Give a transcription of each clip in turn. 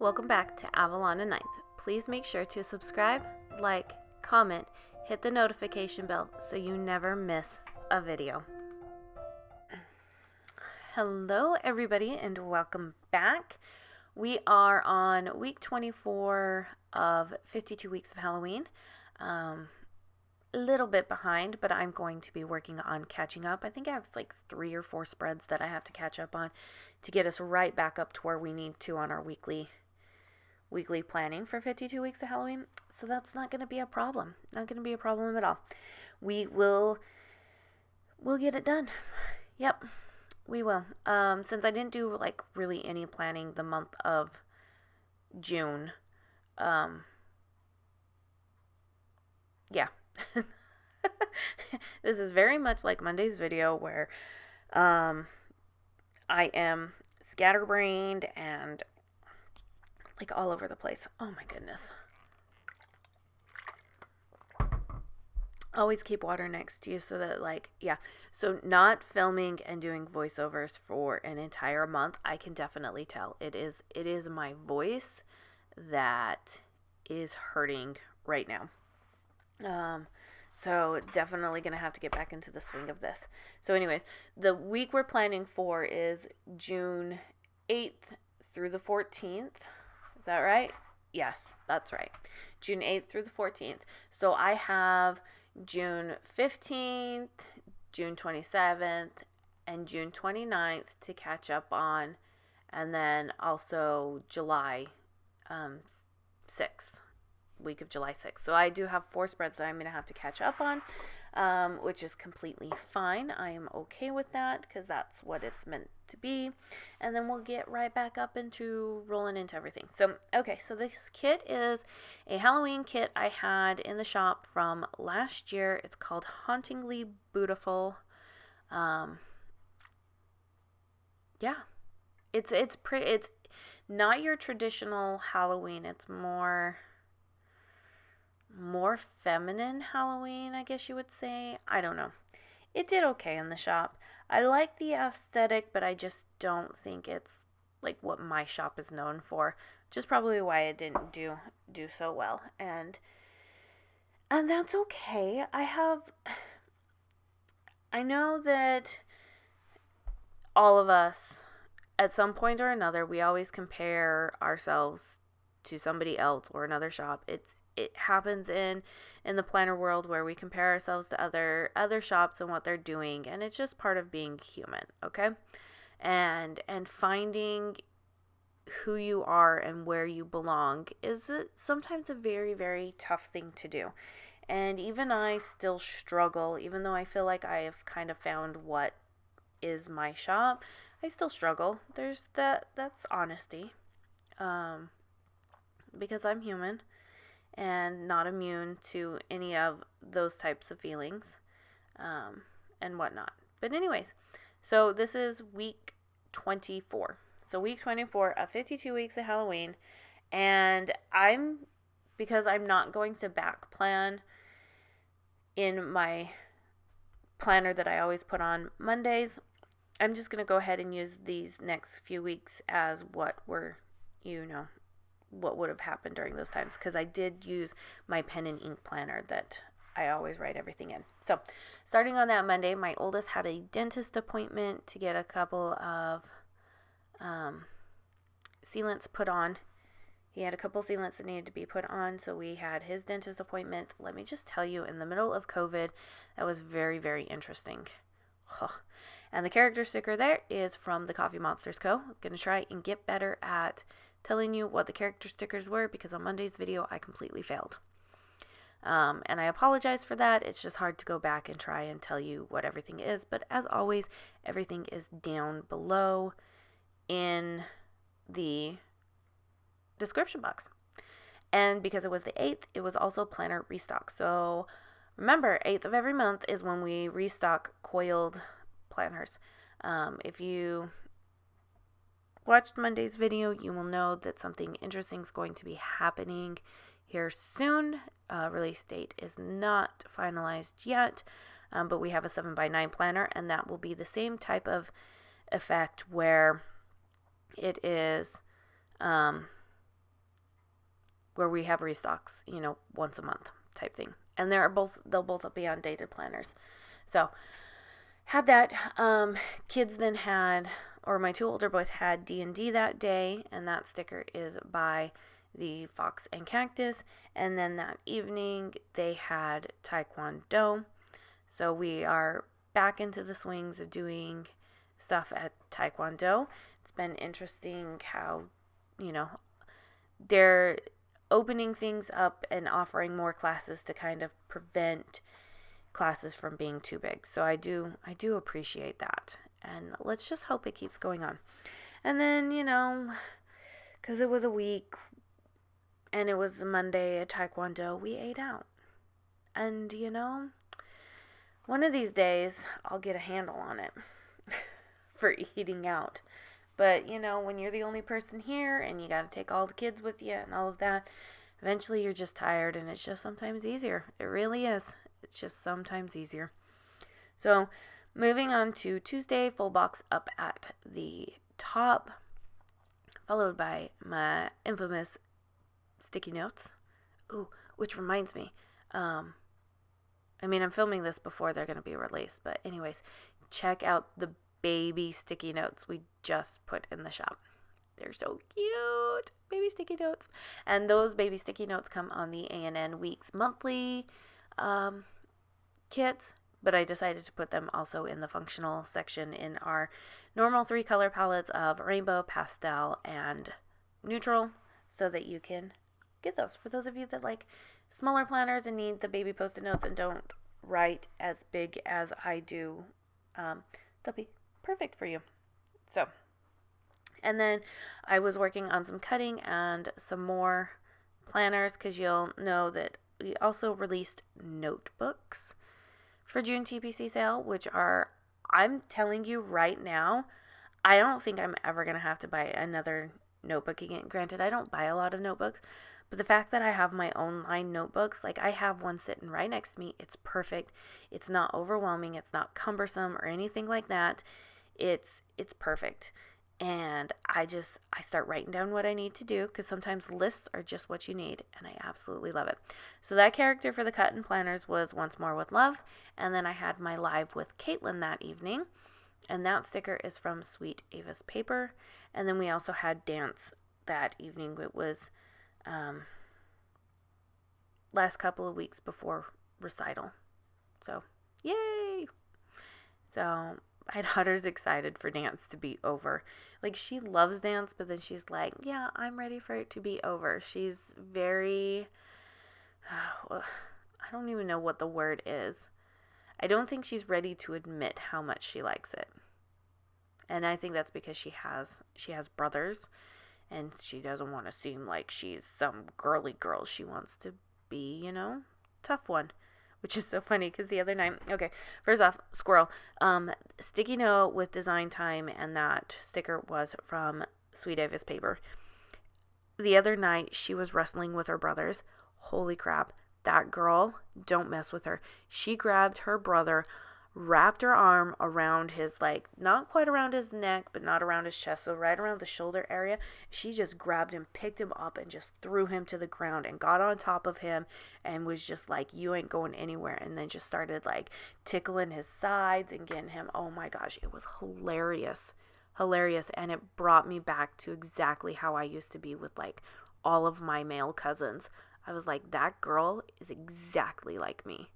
Welcome back to Avalon and Ninth. Please make sure to subscribe, like, comment, hit the notification bell so you never miss a video. Hello everybody and welcome back. We are on week 24 of 52 weeks of Halloween. A little bit behind, but I'm going to be working on catching up. I think I have like 3 or 4 spreads that I have to catch up on to get us right back up to where we need to on our weekly planning for 52 weeks of Halloween. So that's not going to be a problem. Not going to be a problem at all. We'll get it done. Yep, we will. Since I didn't do like really any planning the month of June, yeah. This is very much like Monday's video where I am scatterbrained and like all over the place. Oh my goodness. Always keep water next to you so that so not filming and doing voiceovers for an entire month, I can definitely tell it is my voice that is hurting right now. So definitely going to have to get back into the swing of this. So anyways, the week we're planning for is June 8th through the 14th. Is that right? Yes, that's right. June 8th through the 14th. So I have June 15th, June 27th, and June 29th to catch up on. And then also July 6th. Week of July 6th. So I do have 4 spreads that I'm going to have to catch up on, which is completely fine. I am okay with that because that's what it's meant to be. And then we'll get right back up into rolling into everything. So, okay, so this kit is a Halloween kit I had in the shop from last year. It's called Hauntingly Beautiful. Yeah. It's pretty. It's not your traditional Halloween. It's more feminine Halloween, I guess you would say. I don't know. It did okay in the shop. I like the aesthetic, but I just don't think it's like what my shop is known for, which is probably why it didn't do so well. And that's okay. I know that all of us at some point or another, we always compare ourselves to somebody else or another shop. It happens in the planner world where we compare ourselves to other shops and what they're doing, and it's just part of being human, okay? And finding who you are and where you belong is sometimes a very, very tough thing to do. And even I still struggle, even though I feel like I have kind of found what is my shop, I still struggle. There's that's honesty. Because I'm human and not immune to any of those types of feelings and whatnot. But anyways, so this is week 24. So week 24 of 52 weeks of Halloween. And because I'm not going to back plan in my planner that I always put on Mondays, I'm just going to go ahead and use these next few weeks as what would have happened during those times, because I did use my pen and ink planner that I always write everything in. So starting on that Monday, my oldest had a dentist appointment to get a couple of sealants put on. He had a couple sealants that needed to be put on, so we had his dentist appointment. Let me just tell you, in the middle of COVID, that was very, very interesting. And the character sticker there is from the Coffee Monsters Co. I'm going to try and get better at telling you what the character stickers were, because on Monday's video I completely failed. And I apologize for that. It's just hard to go back and try and tell you what everything is. But as always, everything is down below in the description box. And because it was the 8th, it was also planner restock. So remember, 8th of every month is when we restock coiled planners. If you watched Monday's video, you will know that something interesting is going to be happening here soon. Release date is not finalized yet, but we have a 7x9 planner, and that will be the same type of effect where it is where we have restocks, once a month type thing. And they'll both be on dated planners. So had that. Kids then had, or my two older boys had D&D that day, and that sticker is by the Fox and Cactus. And then that evening they had Taekwondo. So we are back into the swings of doing stuff at Taekwondo. It's been interesting how, they're opening things up and offering more classes to kind of prevent classes from being too big. So I do appreciate that. And let's just hope it keeps going on. And then, because it was a week and it was a Monday at Taekwondo, we ate out. And, one of these days I'll get a handle on it for eating out. But, when you're the only person here and you got to take all the kids with you and all of that, eventually you're just tired, and it's just sometimes easier. It really is. It's just sometimes easier. So, moving on to Tuesday, full box up at the top, followed by my infamous sticky notes. Ooh, which reminds me, I'm filming this before they're going to be released, but anyways, check out the baby sticky notes we just put in the shop. They're so cute. Baby sticky notes. And those baby sticky notes come on the A&N Weeks monthly kits, but I decided to put them also in the functional section in our normal 3 color palettes of rainbow, pastel, and neutral, so that you can get those. For those of you that like smaller planners and need the baby post-it notes and don't write as big as I do, they'll be perfect for you. So, and then I was working on some cutting and some more planners, because you'll know that we also released notebooks for June TPC sale, which are, I'm telling you right now, I don't think I'm ever going to have to buy another notebook again. Granted, I don't buy a lot of notebooks, but the fact that I have my own line notebooks, like I have one sitting right next to me, it's perfect. It's not overwhelming. It's not cumbersome or anything like that. It's perfect. And I start writing down what I need to do, because sometimes lists are just what you need, and I absolutely love it. So that character for the cut and planners was Once More with Love, and then I had my live with Caitlin that evening, and that sticker is from Sweet Avis Paper. And then we also had dance that evening. It was last couple of weeks before recital. So, yay! So my daughter's excited for dance to be over. Like, she loves dance, but then she's like, yeah, I'm ready for it to be over. She's very, I don't even know what the word is. I don't think she's ready to admit how much she likes it. And I think that's because she has brothers, and she doesn't want to seem like she's some girly girl. She wants to be, tough one. Which is so funny, because the other night, okay, first off, squirrel, sticky note with design time, and that sticker was from Sweet Avis Paper. The other night, she was wrestling with her brothers. Holy crap, that girl, don't mess with her. She grabbed her brother, wrapped her arm around his, not quite around his neck, but not around his chest, so right around the shoulder area. She just grabbed him, picked him up, and just threw him to the ground and got on top of him and was just like, you ain't going anywhere, and then just started tickling his sides and getting him. Oh my gosh, it was hilarious, and it brought me back to exactly how I used to be with all of my male cousins. I was like, that girl is exactly like me.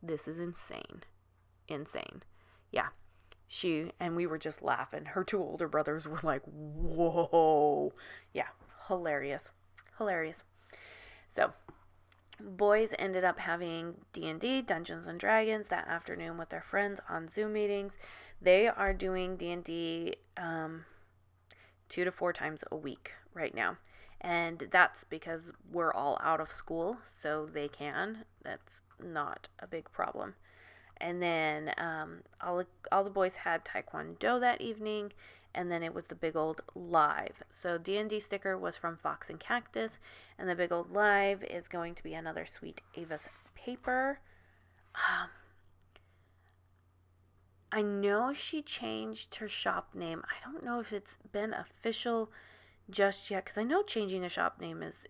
This is insane. Yeah, and we were just laughing. Her 2 older brothers were like, whoa. Yeah, hilarious. So boys ended up having D&D, Dungeons and Dragons, that afternoon with their friends on Zoom meetings. They are doing D&D 2 to 4 times a week right now. And that's because we're all out of school, so they can. That's not a big problem. And then all the boys had Taekwondo that evening, and then it was the big old live. So D&D sticker was from Fox and Cactus, and the big old live is going to be another Sweet Avis Paper. I know she changed her shop name. I don't know if it's been official just yet, because I know changing a shop name is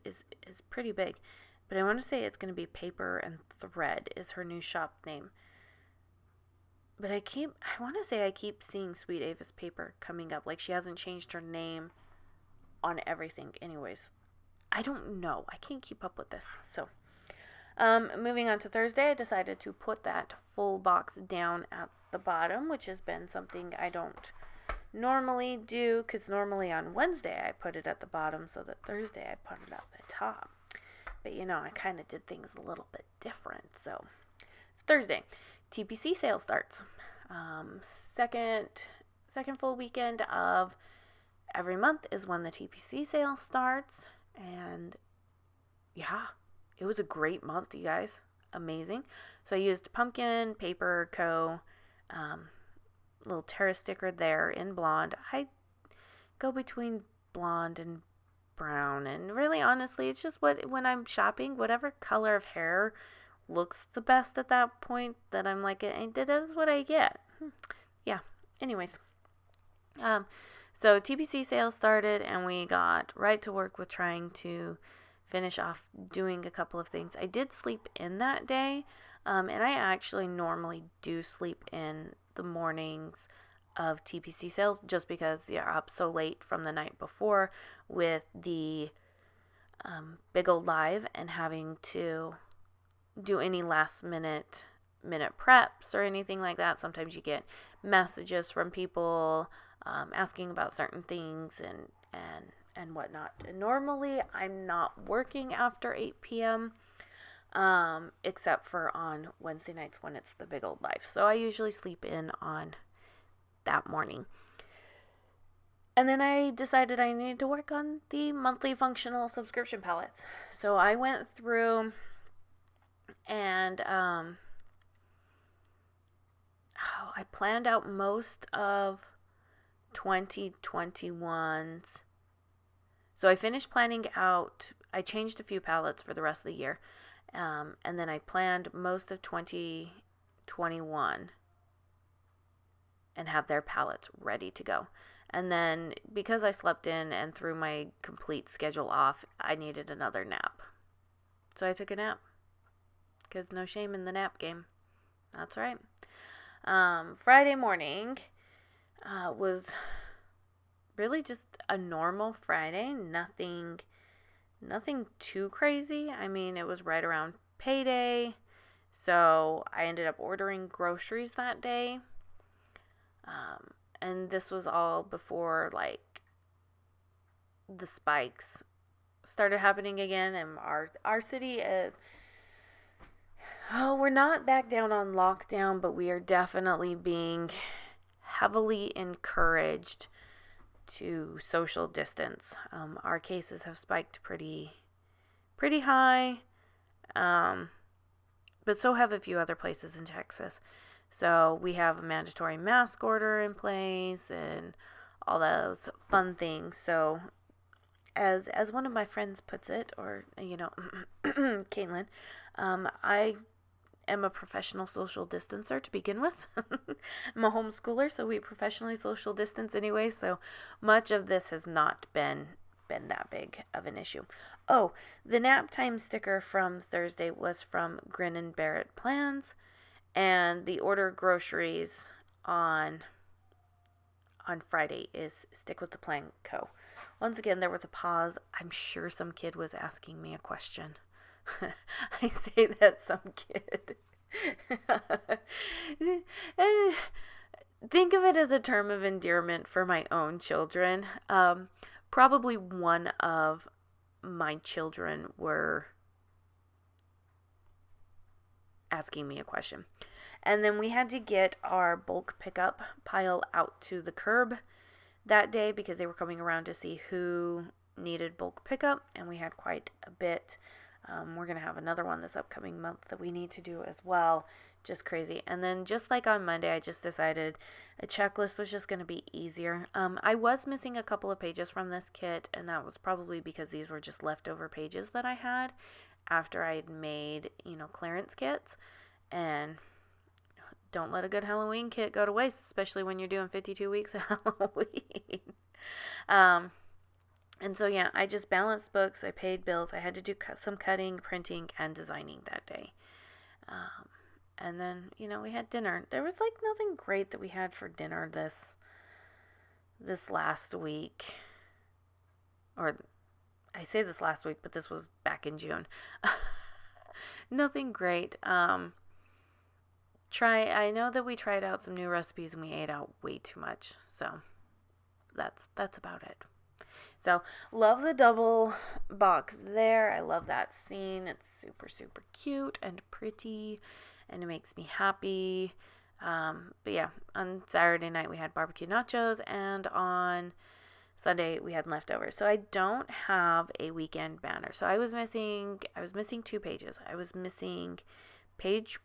pretty big, but I want to say it's going to be Paper and Thread is her new shop name. But I want to say I keep seeing Sweet Ava's Paper coming up, like she hasn't changed her name on everything. Anyways, I don't know. I can't keep up with this. So, moving on to Thursday, I decided to put that full box down at the bottom, which has been something I don't normally do, because normally on Wednesday I put it at the bottom, so that Thursday I put it at the top. But I kind of did things a little bit different. So it's Thursday, TPC sale starts. Second full weekend of every month is when the TPC sale starts, and yeah, it was a great month, you guys. Amazing. So I used pumpkin, paper, little Terra sticker there in blonde. I go between blonde and brown, and really honestly it's just when I'm shopping, whatever color of hair looks the best at that point, that I'm like, that's what I get. Yeah, anyways, so TPC sales started, and we got right to work with trying to finish off doing a couple of things. I did sleep in that day, and I actually normally do sleep in the mornings of TPC sales, just because you're up so late from the night before with the Big Old Live, and having to do any last minute preps or anything like that. Sometimes you get messages from people asking about certain things and whatnot. And normally I'm not working after 8 p.m. Except for on Wednesday nights when it's the Big Old Live. So I usually sleep in on that morning. And then I decided I needed to work on the monthly functional subscription palettes. So I went through and I planned out most of 2021's. So I finished planning out, I changed a few palettes for the rest of the year. And then I planned most of 2021 and have their palettes ready to go. And then because I slept in and threw my complete schedule off, I needed another nap. So I took a nap, because no shame in the nap game. That's right. Friday morning was really just a normal Friday. Nothing too crazy. I mean, it was right around payday, so I ended up ordering groceries that day. And this was all before like the spikes started happening again, and our city is, we're not back down on lockdown, but we are definitely being heavily encouraged to social distance. Our cases have spiked pretty high, but so have a few other places in Texas. So we have a mandatory mask order in place and all those fun things. So as one of my friends puts it, or Caitlin, I am a professional social distancer to begin with. I'm a homeschooler, so we professionally social distance anyway, so much of this has not been that big of an issue. Oh, the nap time sticker from Thursday was from Grin and Barrett Plans, and the order groceries on Friday is Stick with the Plan Co. Once again, there was a pause. I'm sure some kid was asking me a question. I say that some kid. Think of it as a term of endearment for my own children. Probably one of my children were asking me a question. And then we had to get our bulk pickup pile out to the curb that day, because they were coming around to see who needed bulk pickup, and we had quite a bit. We're going to have another one this upcoming month that we need to do as well. Just crazy. And then just like on Monday, I just decided a checklist was just going to be easier. I was missing a couple of pages from this kit, and that was probably because these were just leftover pages that I had after I had made, clearance kits. And don't let a good Halloween kit go to waste, especially when you're doing 52 weeks of Halloween. And so, yeah, I just balanced books. I paid bills. I had to do some cutting, printing, and designing that day. And then, we had dinner. There was nothing great that we had for dinner this last week. Or I say this last week, but this was back in June. Nothing great. I know that we tried out some new recipes and we ate out way too much. So that's about it. So, love the double box there. I love that scene. It's super, super cute and pretty, and it makes me happy. But yeah, on Saturday night we had barbecue nachos, and on Sunday we had leftovers. So I don't have a weekend banner. So I was missing 2 pages. I was missing page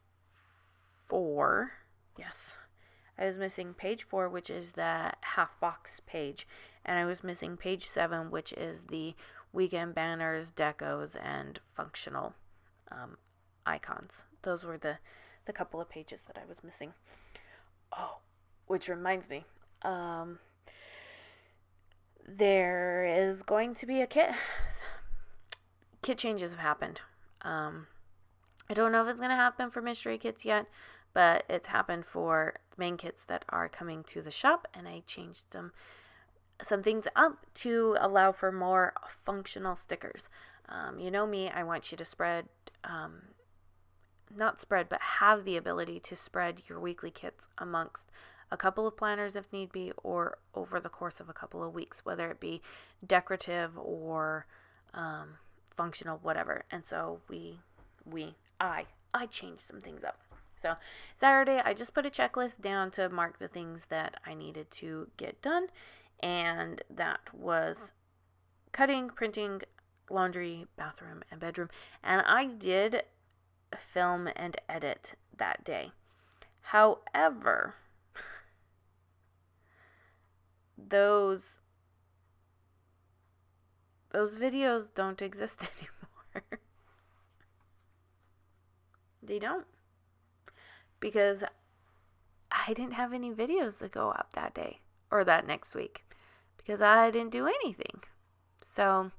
4. Yes. I was missing page 4, which is the half box page, and I was missing page 7, which is the weekend banners, decos, and functional icons. Those were the couple of pages that I was missing. Oh, which reminds me, there is going to be a kit. Kit changes have happened. I don't know if it's going to happen for mystery kits yet, but it's happened for the main kits that are coming to the shop, and I changed some things up to allow for more functional stickers. You know me, I want you to have the ability to spread your weekly kits amongst a couple of planners if need be, or over the course of a couple of weeks, whether it be decorative or functional, whatever. And so I changed some things up. So Saturday, I just put a checklist down to mark the things that I needed to get done, and that was cutting, printing, laundry, bathroom, and bedroom. And I did film and edit that day. However, those videos don't exist anymore. They don't. Because I didn't have any videos that go up that day or that next week because I didn't do anything. So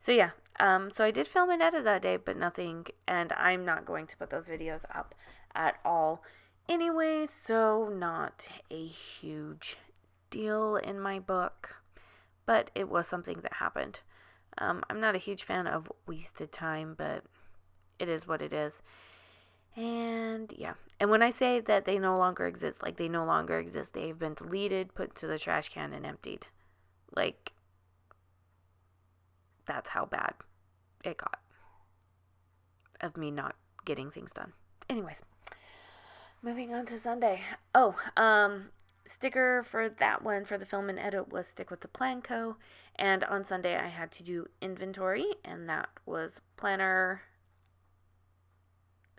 yeah. So I did film and edit that day, but nothing, and I'm not going to put those videos up at all anyway, so not a huge deal in my book, but it was something that happened. I'm not a huge fan of wasted time, but it is what it is. And yeah, and when I say that they no longer exist, they no longer exist. They've been deleted, put to the trash can, and emptied. That's how bad it got of me not getting things done. Anyways, moving on to Sunday. Sticker for that one for the film and edit was stick with the plan co. And on Sunday I had to do inventory, and that was Planner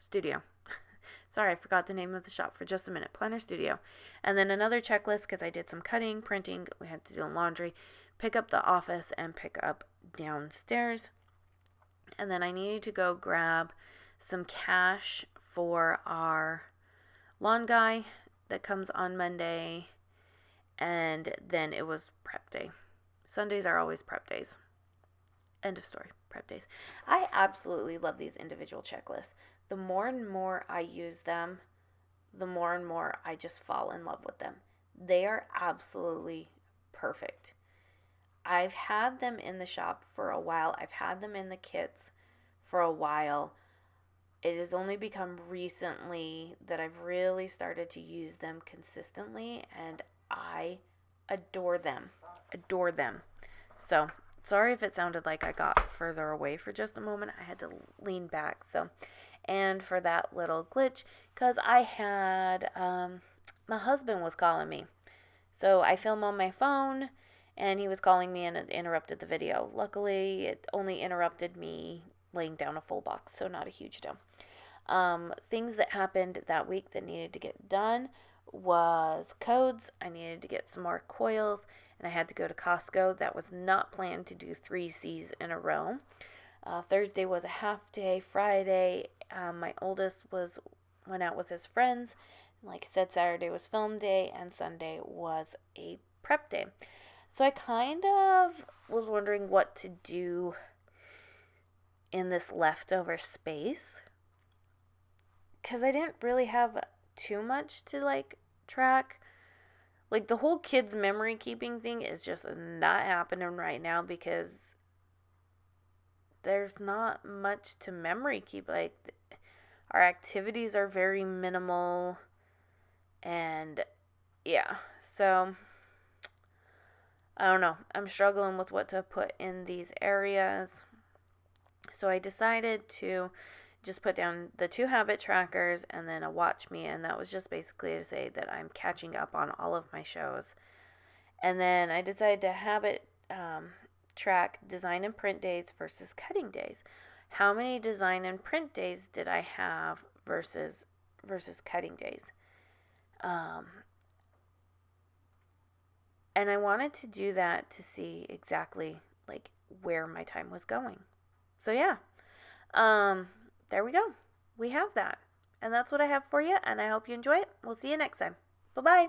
Studio. Sorry, I forgot the name of the shop for just a minute. Planner Studio. And then another checklist because I did some cutting, printing. We had to do laundry, pick up the office, and pick up downstairs. And then I needed to go grab some cash for our lawn guy that comes on Monday. And then it was prep day. Sundays are always prep days. End of story. Prep days. I absolutely love these individual checklists. The more and more I use them, the more and more I just fall in love with them. They are absolutely perfect. I've had them in the shop for a while. I've had them in the kits for a while. It has only become recently that I've really started to use them consistently, and I adore them. Adore them. So, sorry if it sounded like I got further away for just a moment. I had to lean back. And for that little glitch, because I had, my husband was calling me. So I film on my phone, and he was calling me, and it interrupted the video. Luckily, it only interrupted me laying down a full box, so not a huge deal. Things that happened that week that needed to get done was codes. I needed to get some more coils, and I had to go to Costco. That was not planned to do 3 C's in a row. Thursday was a half day. Friday, my oldest went out with his friends. Like I said, Saturday was film day, and Sunday was a prep day. So I kind of was wondering what to do in this leftover space, because I didn't really have too much to like track. Like the whole kids memory keeping thing is just not happening right now because there's not much to memory keep. Like our activities are very minimal, and yeah, so I don't know. I'm struggling with what to put in these areas. So I decided to just put down the 2 habit trackers and then a watch me, and that was just basically to say that I'm catching up on all of my shows. And then I decided to habit track design and print days versus cutting days. How many design and print days did I have versus cutting days? And I wanted to do that to see exactly like where my time was going. So yeah, there we go. We have that. And that's what I have for you, and I hope you enjoy it. We'll see you next time. Bye-bye.